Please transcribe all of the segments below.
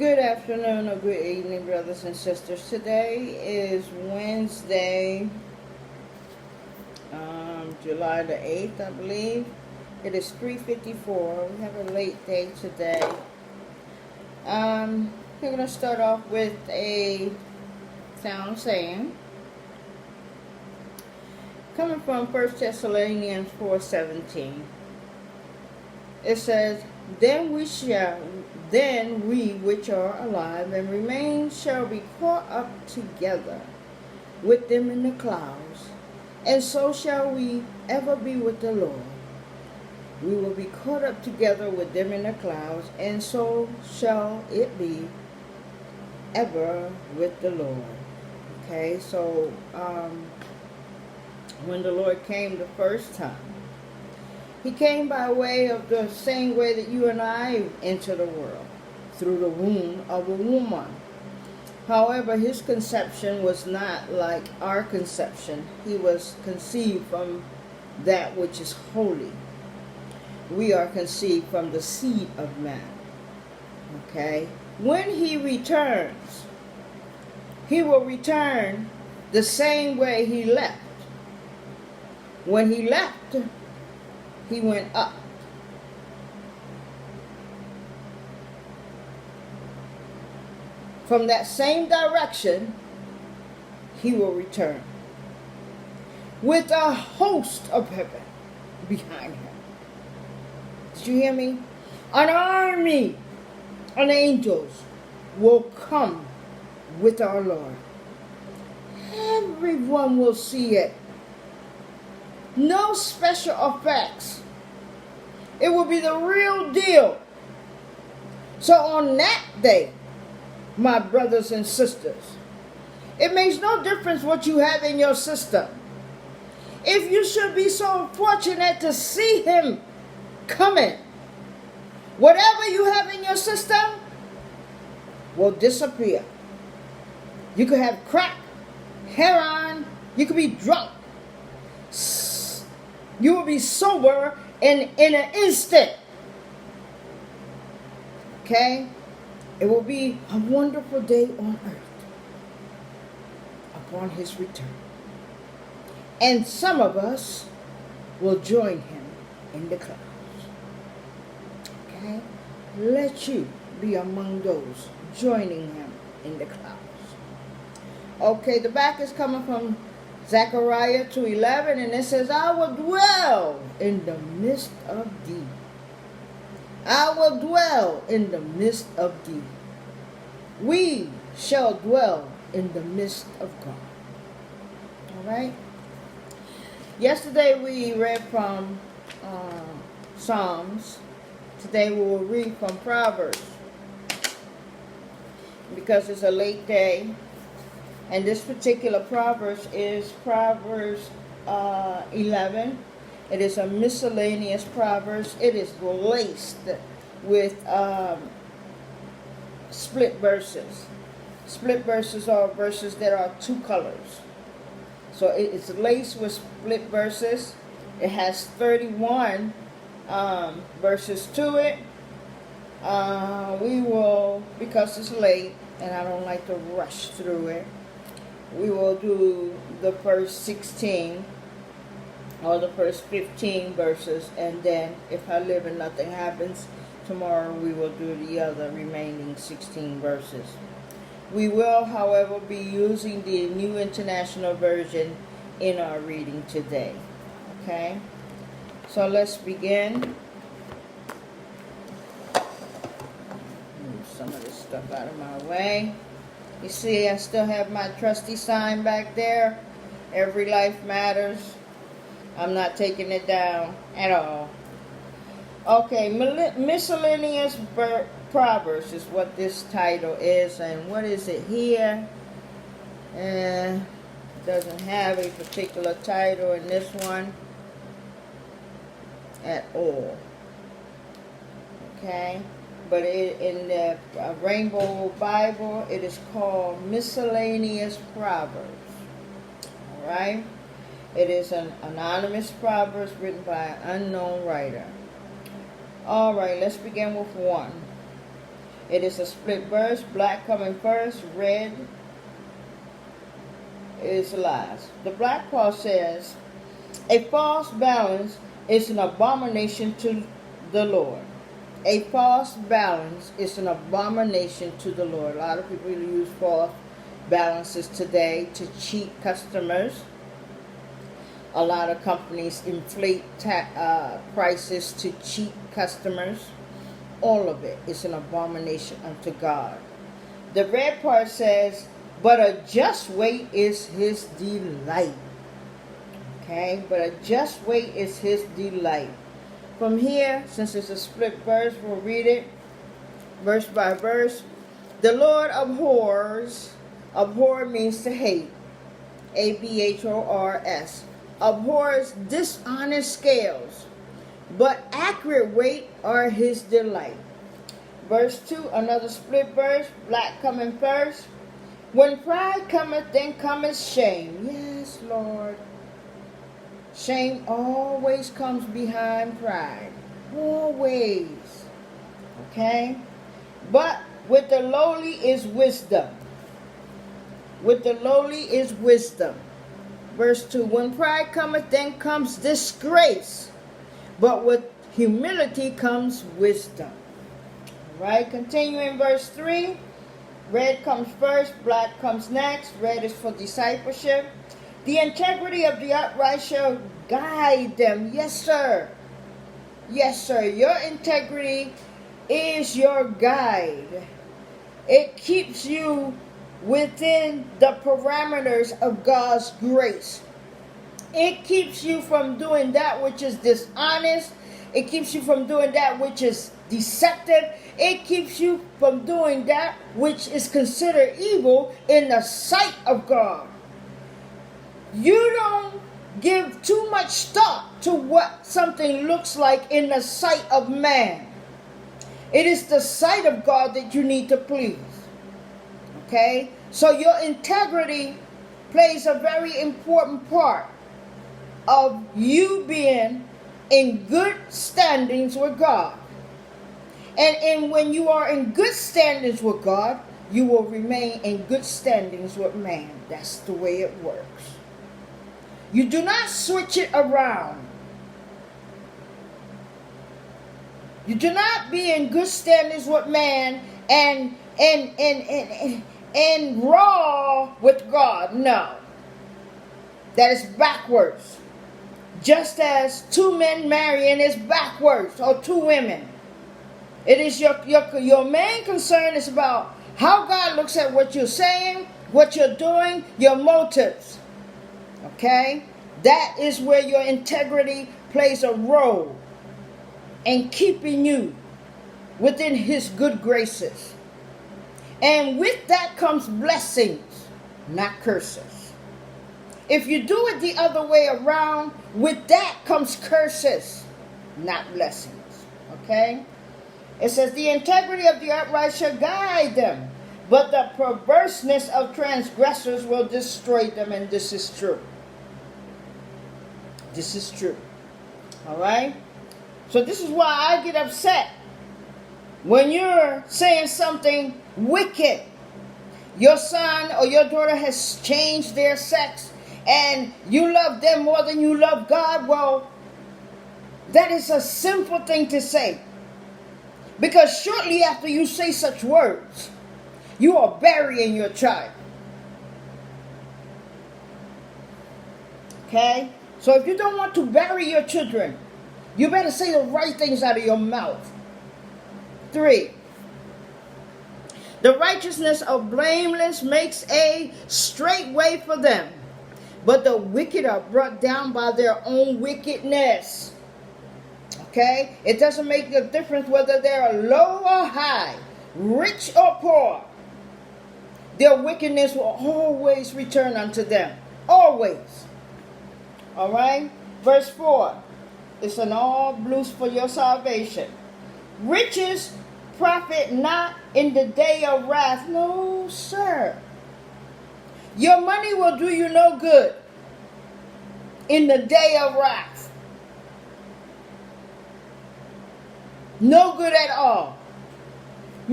Good afternoon or good evening, brothers and sisters. Today is Wednesday, July the 8th, I believe. It is 3:54. We have a late day today. We're going to start off with a sound saying coming from 1 Thessalonians 4:17. It says, Then we which are alive and remain shall be caught up together with them in the clouds, and so shall we ever be with the Lord. We will be caught up together with them in the clouds, and so shall it be ever with the Lord. Okay, so when the Lord came the first time, He came by way of the same way that you and I enter the world, through the womb of a woman. However, His conception was not like our conception. He was conceived from that which is holy. We are conceived from the seed of man. Okay? When He returns, He will return the same way He left. When He left, He went up. From that same direction, He will return with a host of heaven behind Him. Did you hear me? An army of angels will come with our Lord. Everyone will see it. No special effects. It will be the real deal. So on that day, my brothers and sisters, it makes no difference what you have in your system. If you should be so fortunate to see Him coming, whatever you have in your system will disappear. You could have crack, heroin, you could be drunk. You will be sober in an instant. Okay? It will be a wonderful day on earth upon His return. And some of us will join Him in the clouds. Okay? Let you be among those joining Him in the clouds. Okay, the back is coming from Zechariah 2:11, and it says, I will dwell in the midst of thee. I will dwell in the midst of thee. We shall dwell in the midst of God. All right? Yesterday we read from Psalms. Today we will read from Proverbs. Because it's a late day. And this particular Proverbs is Proverbs 11. It is a miscellaneous Proverbs. It is laced with split verses. Split verses are verses that are two colors. So it's laced with split verses. It has 31 verses to it. We will, because it's late and I don't like to rush through it, we will do the first 16 or the first 15 verses, and then if I live and nothing happens, tomorrow we will do the other remaining 16 verses. We will, however, be using the New International Version in our reading today. Okay? So let's begin. Move some of this stuff out of my way. You see, I still have my trusty sign back there. Every life matters. I'm not taking it down at all. Okay, miscellaneous Proverbs is what this title is. And what is it here? It doesn't have a particular title in this one at all. Okay? But in the Rainbow Bible, it is called Miscellaneous Proverbs. Alright? It is an anonymous Proverbs written by an unknown writer. Alright, let's begin with one. It is a split verse. Black coming first, red is last. The black part says, a false balance is an abomination to the Lord. A false balance is an abomination to the Lord. A lot of people use false balances today to cheat customers. A lot of companies inflate prices to cheat customers. All of it is an abomination unto God. The red part says, but a just weight is his delight. Okay, but a just weight is his delight. From here, since it's a split verse, we'll read it verse by verse. The Lord abhors, abhor means to hate, abhors, abhors dishonest scales, but accurate weight are his delight. Verse 2, another split verse, black coming first. When pride cometh, then cometh shame. Yes, Lord. Shame always comes behind pride. Always. Okay? But with the lowly is wisdom. With the lowly is wisdom. Verse 2. When pride cometh, then comes disgrace. But with humility comes wisdom. Alright? Continuing verse 3. Red comes first, black comes next. Red is for discipleship. The integrity of the upright shall guide them. Yes, sir. Yes, sir. Your integrity is your guide. It keeps you within the parameters of God's grace. It keeps you from doing that which is dishonest. It keeps you from doing that which is deceptive. It keeps you from doing that which is considered evil in the sight of God. You don't give too much thought to what something looks like in the sight of man. It is the sight of God that you need to please. Okay? So your integrity plays a very important part of you being in good standings with God. And when you are in good standings with God, you will remain in good standings with man. That's the way it works. You do not switch it around. You do not be in good standings with man and raw with God. No. That is backwards. Just as two men marrying is backwards, or two women. It is your main concern is about how God looks at what you're saying, what you're doing, your motives. Okay? That is where your integrity plays a role in keeping you within his good graces. And with that comes blessings, not curses. If you do it the other way around, with that comes curses, not blessings. Okay? It says, the integrity of the upright shall guide them, but the perverseness of transgressors will destroy them. And this is true. This is true. Alright? So this is why I get upset when you're saying something wicked. Your son or your daughter has changed their sex and you love them more than you love God. Well, that is a sinful thing to say. Because shortly after you say such words, you are burying your child. Okay? So if you don't want to bury your children, you better say the right things out of your mouth. 3. The righteousness of blameless makes a straight way for them, but the wicked are brought down by their own wickedness. Okay? It doesn't make a difference whether they're low or high, rich or poor. Their wickedness will always return unto them. Always. Alright? Verse 4. It's an all blues for your salvation. Riches profit not in the day of wrath. No, sir. Your money will do you no good in the day of wrath. No good at all.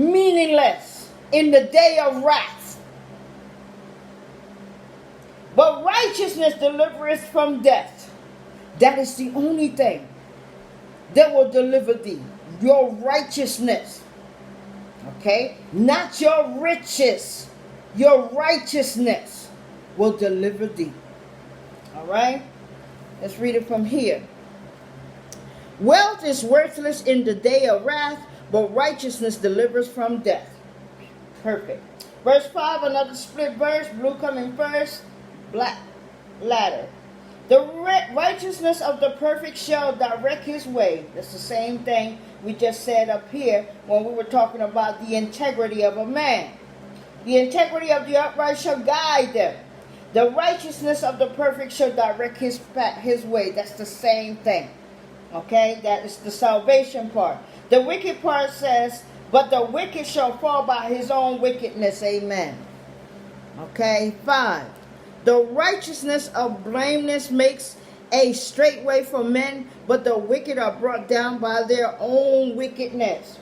meaningless in the day of wrath. But righteousness delivereth from death. That is the only thing that will deliver thee. Your righteousness. Okay? Not your riches. Your righteousness will deliver thee. Alright? Let's read it from here. Wealth is worthless in the day of wrath, but righteousness delivers from death. Perfect. Verse 5, another split verse. Blue coming first, black latter. The righteousness of the perfect shall direct his way. That's the same thing we just said up here when we were talking about the integrity of a man. The integrity of the upright shall guide them. The righteousness of the perfect shall direct his way. That's the same thing. Okay, that is the salvation part. The wicked part says, but the wicked shall fall by his own wickedness. Amen. Okay, 5. The righteousness of blameless makes a straight way for men, but the wicked are brought down by their own wickedness.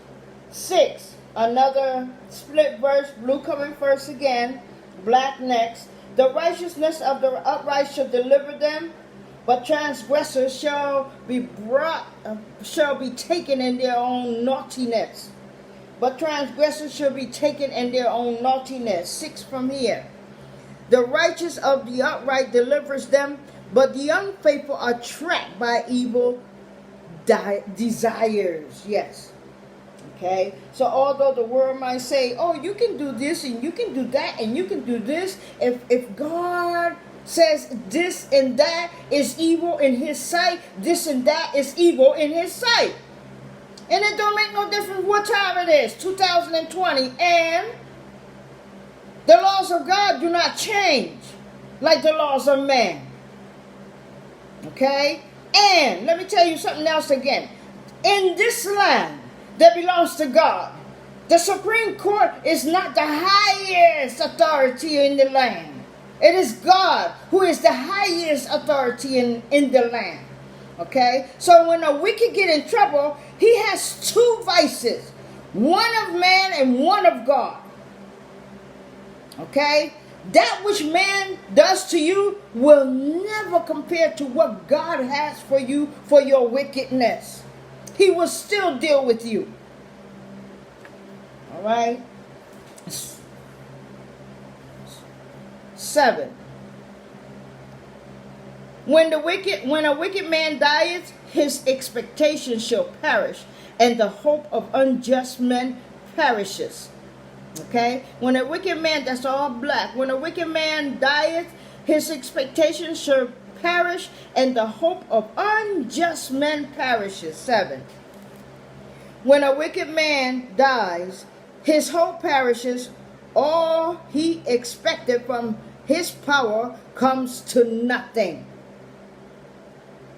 6. Another split verse, blue coming first again, black next. The righteousness of the upright shall deliver them, but transgressors shall be taken in their own naughtiness. But transgressors shall be taken in their own naughtiness. 6 from here. The righteous of the upright delivers them, but the unfaithful are trapped by evil desires. Yes. Okay. So although the world might say, oh, you can do this and you can do that and you can do this, if God says this and that is evil in his sight, this and that is evil in his sight. And it don't make no difference what time it is, 2020, and the laws of God do not change like the laws of man. Okay? And let me tell you something else again. In this land that belongs to God, the Supreme Court is not the highest authority in the land. It is God who is the highest authority in the land. Okay? So when a wicked get in trouble, he has two vices. One of man and one of God. Okay? That which man does to you will never compare to what God has for you for your wickedness. He will still deal with you. All right? 7. When a wicked man dieth, his expectation shall perish, and the hope of unjust men perishes. Okay? When a wicked man, that's all black. When a wicked man dieth, his expectation shall perish, and the hope of unjust men perishes. 7. When a wicked man dies, his hope perishes. All he expected from his power comes to nothing.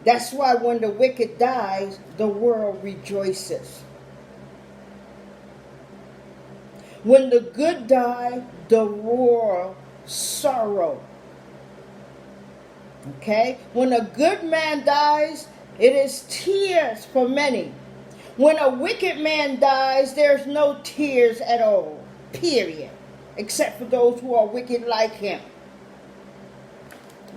That's why when the wicked dies, the world rejoices. When the good die, the world sorrow. Okay? When a good man dies, it is tears for many. When a wicked man dies, there's no tears at all. Period. Except for those who are wicked like him.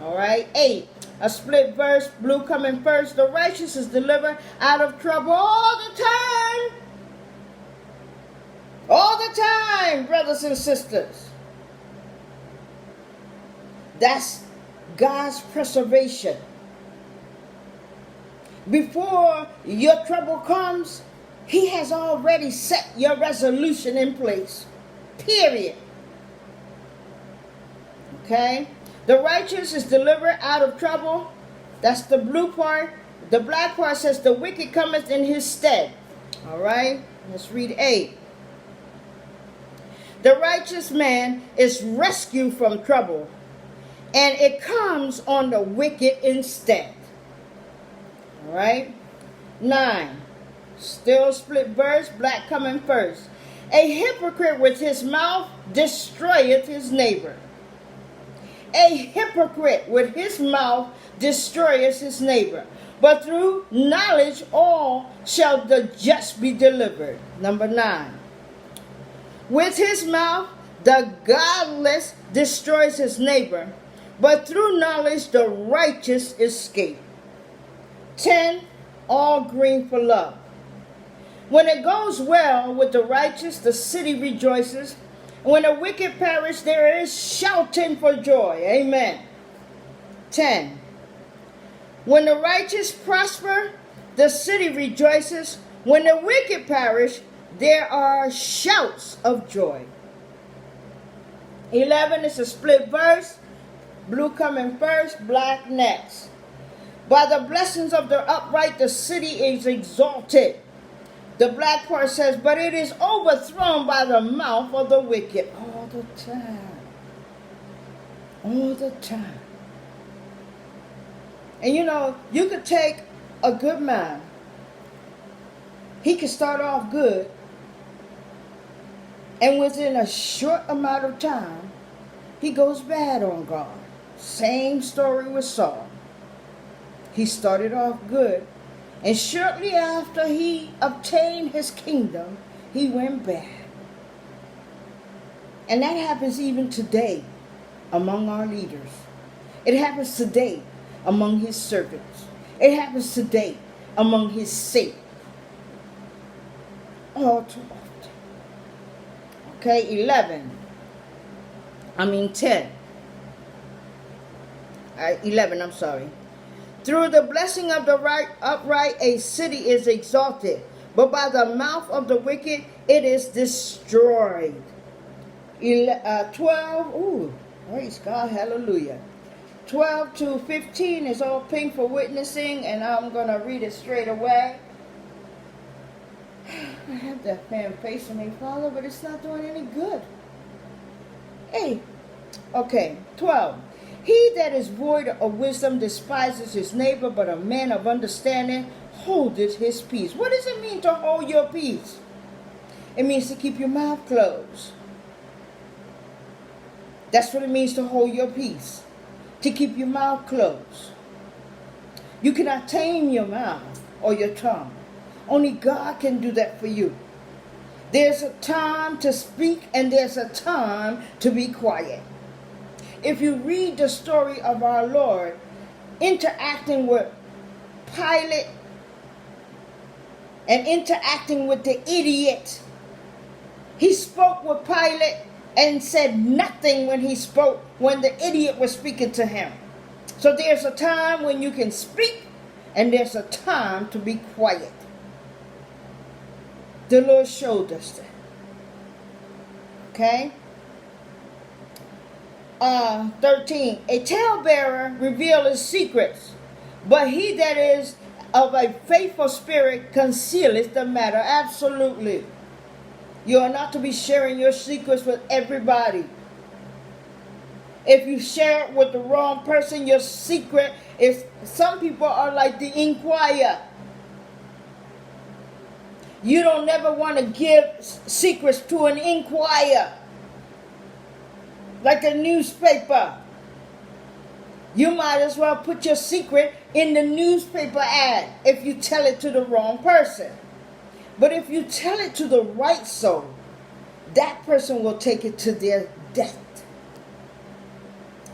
All right? 8. A split verse, blue coming first. The righteous is delivered out of trouble all the time. All the time, brothers and sisters. That's God's preservation. Before your trouble comes, he has already set your resolution in place. Period. Okay? The righteous is delivered out of trouble. That's the blue part. The black part says the wicked cometh in his stead. All right? Let's read 8. The righteous man is rescued from trouble, and it comes on the wicked instead. All right? 9. Still split verse, black coming first. A hypocrite with his mouth destroyeth his neighbor. A hypocrite with his mouth destroyeth his neighbor. But through knowledge all shall the just be delivered. Number 9. With his mouth, the godless destroys his neighbor, but through knowledge the righteous escape. 10. All green for love. When it goes well with the righteous, the city rejoices. When the wicked perish, there is shouting for joy. Amen. 10. When the righteous prosper, the city rejoices. When the wicked perish, there are shouts of joy. 11 is a split verse. Blue coming first, black next. By the blessings of the upright, the city is exalted. The black part says, but it is overthrown by the mouth of the wicked. All the time. All the time. And you know, you could take a good man. He could start off good. And within a short amount of time, he goes bad on God. Same story with Saul. He started off good. And shortly after he obtained his kingdom, he went bad. And that happens even today among our leaders. It happens today among his servants. It happens today among his saints. All too often. Okay, 10. 11, I'm sorry. Through the blessing of the upright, a city is exalted, but by the mouth of the wicked, it is destroyed. 12, ooh, praise God, hallelujah. 12 to 15 is all pink for witnessing, and I'm going to read it straight away. I have that fan facing me, Father, but it's not doing any good. Hey, okay, 12. He that is void of wisdom despises his neighbor, but a man of understanding holdeth his peace. What does it mean to hold your peace? It means to keep your mouth closed. That's what it means to hold your peace. To keep your mouth closed. You cannot tame your mouth or your tongue. Only God can do that for you. There's a time to speak and there's a time to be quiet. If you read the story of our Lord interacting with Pilate and interacting with the idiot, he spoke with Pilate and said nothing when the idiot was speaking to him. So there's a time when you can speak and there's a time to be quiet. The Lord showed us that. Okay? 13. A talebearer revealeth secrets, but he that is of a faithful spirit concealeth the matter. Absolutely. You are not to be sharing your secrets with everybody. If you share it with the wrong person, your secret is, some people are like the inquirer. You don't never want to give secrets to an inquirer. Like a newspaper. You might as well put your secret in the newspaper ad if you tell it to the wrong person. But if you tell it to the right soul, that person will take it to their death.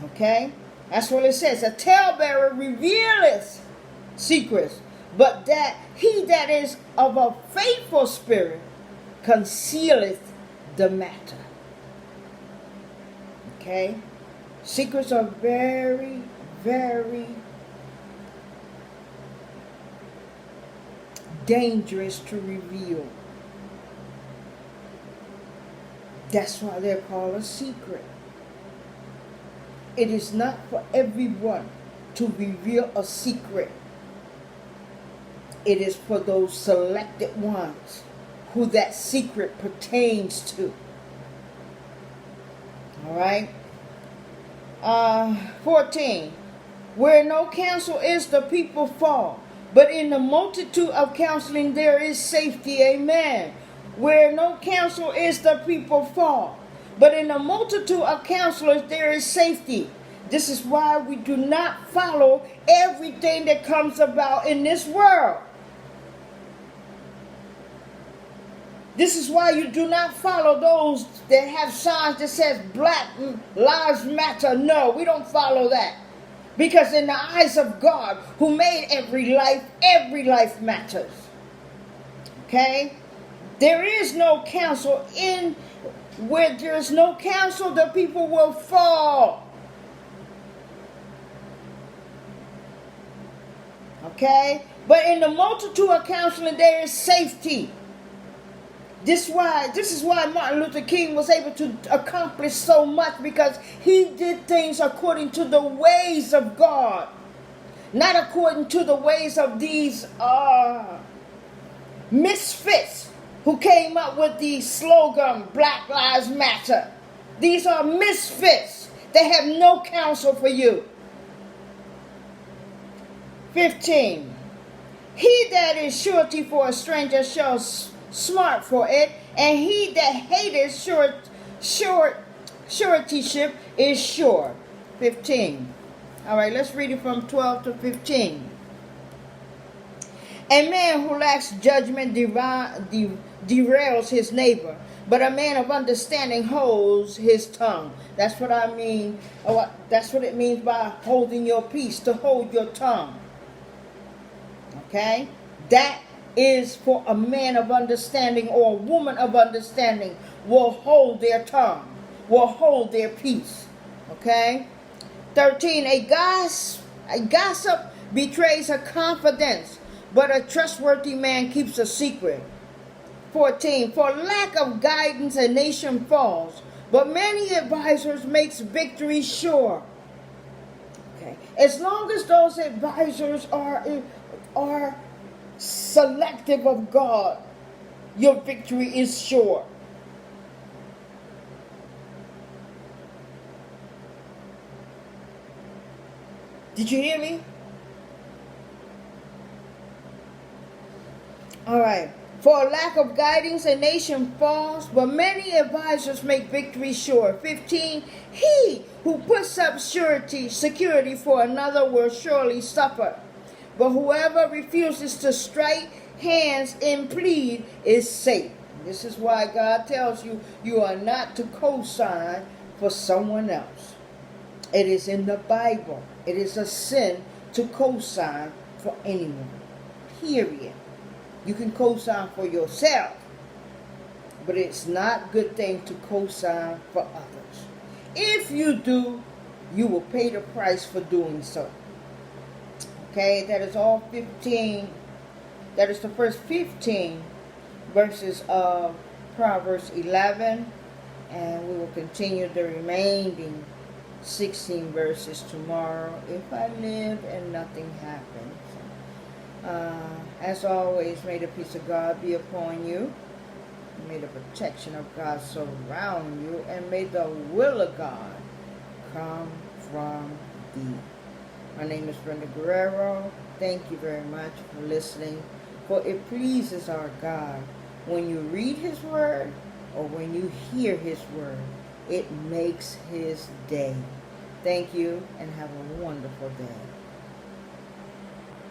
Okay? That's what it says. A talebearer revealeth secrets, but that he that is of a faithful spirit concealeth the matter. Okay? Secrets are very, very dangerous to reveal. That's why they're called a secret. It is not for everyone to reveal a secret. It is for those selected ones who that secret pertains to. All right. 14. Where no counsel is, the people fall. But in the multitude of counseling, there is safety. Amen. Where no counsel is, the people fall. But in the multitude of counselors, there is safety. This is why we do not follow everything that comes about in this world. This is why you do not follow those that have signs that says Black Lives Matter. No, we don't follow that. Because in the eyes of God, who made every life matters. Okay? There is no counsel. Where there is no counsel, the people will fall. Okay? But in the multitude of counseling, there is safety. This is why Martin Luther King was able to accomplish so much, because he did things according to the ways of God, not according to the ways of these misfits who came up with the slogan Black Lives Matter. These are misfits. They have no counsel for you. 15. He that is surety for a stranger shall smart for it, and he that hateth suretyship is sure. 15. All right, let's read it from 12 to 15. A man who lacks judgment derails his neighbor, but a man of understanding holds his tongue. That's what I mean. That's what it means by holding your peace, to hold your tongue. Okay? That is for a man of understanding, or a woman of understanding will hold their tongue, will hold their peace. Okay? 13. A gossip betrays a confidence, but a trustworthy man keeps a secret. 14. For lack of guidance a nation falls, but many advisors makes victory sure. Okay. As long as those advisors are selective of God, your victory is sure. Did you hear me? All right. For a lack of guidance, a nation falls, but many advisors make victory sure. 15. He who puts up security for another will surely suffer. But whoever refuses to strike hands and plead is safe. This is why God tells you, you are not to co-sign for someone else. It is in the Bible. It is a sin to co-sign for anyone. Period. You can co-sign for yourself, but it's not a good thing to co-sign for others. If you do, you will pay the price for doing so. Okay, that is all 15. That is the first 15 verses of Proverbs 11. And we will continue the remaining 16 verses tomorrow, if I live and nothing happens. As always, may the peace of God be upon you. May the protection of God surround you. And may the will of God come from thee. My name is Brenda Guerrero. Thank you very much for listening. For it pleases our God when you read His Word or when you hear His Word. It makes His day. Thank you and have a wonderful day.